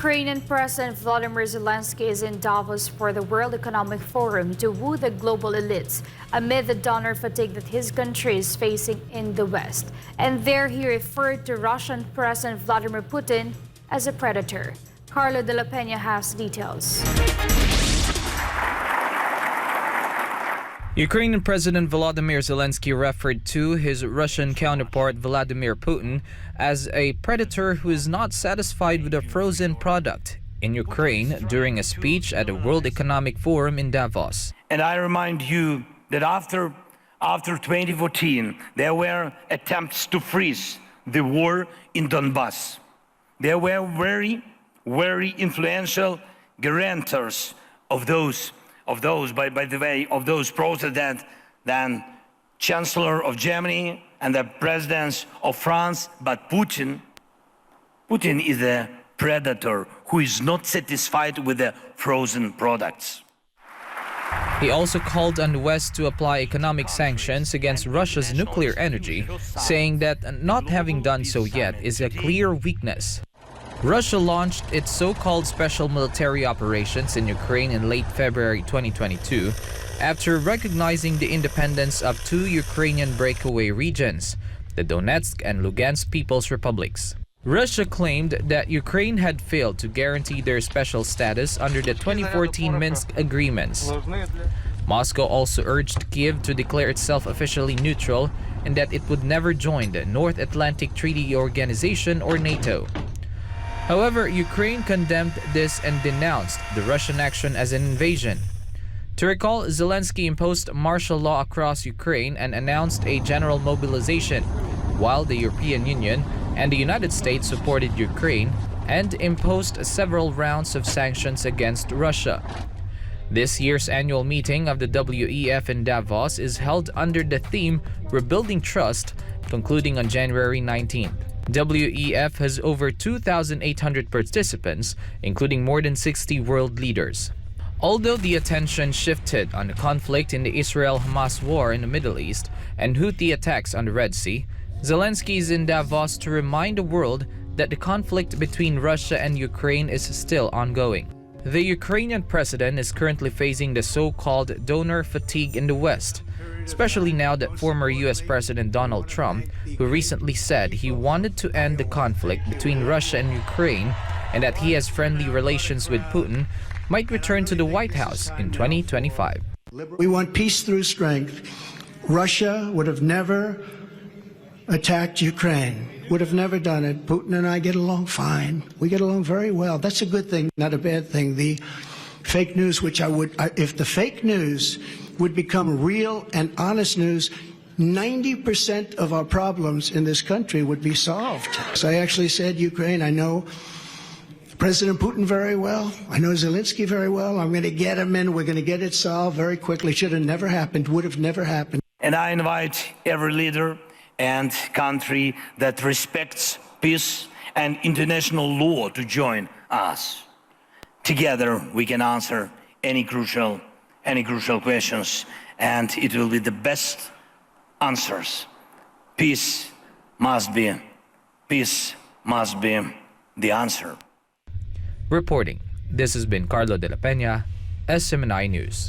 Ukrainian President Volodymyr Zelenskyy is in Davos for the World Economic Forum to woo the global elites amid the donor fatigue that his country is facing in the West. And there he referred to Russian President Vladimir Putin as a predator. Carlo de la Peña has details. Ukrainian President Volodymyr Zelenskyy referred to his Russian counterpart Vladimir Putin as a predator who is not satisfied with a frozen product in Ukraine during a speech at the World Economic Forum in Davos. And I remind you that after 2014, there were attempts to freeze the war in Donbas. There were very influential guarantors of those process than Chancellor of Germany and the presidents of France. But Putin is a predator who is not satisfied with the frozen products. He also called on the West to apply economic sanctions against Russia's nuclear energy, saying that not having done so yet is a clear weakness. Russia launched its so-called special military operations in Ukraine in late February 2022 after recognizing the independence of two Ukrainian breakaway regions, the Donetsk and Lugansk People's Republics. Russia claimed that Ukraine had failed to guarantee their special status under the 2014 Minsk agreements. Moscow also urged Kiev to declare itself officially neutral and that it would never join the North Atlantic Treaty Organization or NATO. However, Ukraine condemned this and denounced the Russian action as an invasion. To recall, Zelenskyy imposed martial law across Ukraine and announced a general mobilization, while the European Union and the United States supported Ukraine and imposed several rounds of sanctions against Russia. This year's annual meeting of the WEF in Davos is held under the theme Rebuilding Trust, concluding on January 19th. WEF has over 2,800 participants, including more than 60 world leaders. Although the attention shifted on the conflict in the Israel-Hamas war in the Middle East and Houthi attacks on the Red Sea, Zelenskyy is in Davos to remind the world that the conflict between Russia and Ukraine is still ongoing. The Ukrainian president is currently facing the so-called donor fatigue in the West, especially now that former U.S. President Donald Trump, who recently said he wanted to end the conflict between Russia and Ukraine and that he has friendly relations with Putin, might return to the White House in 2025. We want peace through strength. Russia would have never attacked Ukraine, would have never done it. Putin and I get along fine. We get along very well. That's a good thing, not a bad thing. The fake news, if the fake news would become real and honest news, 90% of our problems in this country would be solved. So I actually said, Ukraine, I know President Putin very well. I know Zelenskyy very well. I'm going to get him in. We're going to get it solved very quickly. Should have never happened, would have never happened. And I invite every leader and country that respects peace and international law to join us. Together we can answer any crucial questions, and it will be the best answers. Peace must be the answer. Reporting, this has been Carlo de la Peña, SMNI News.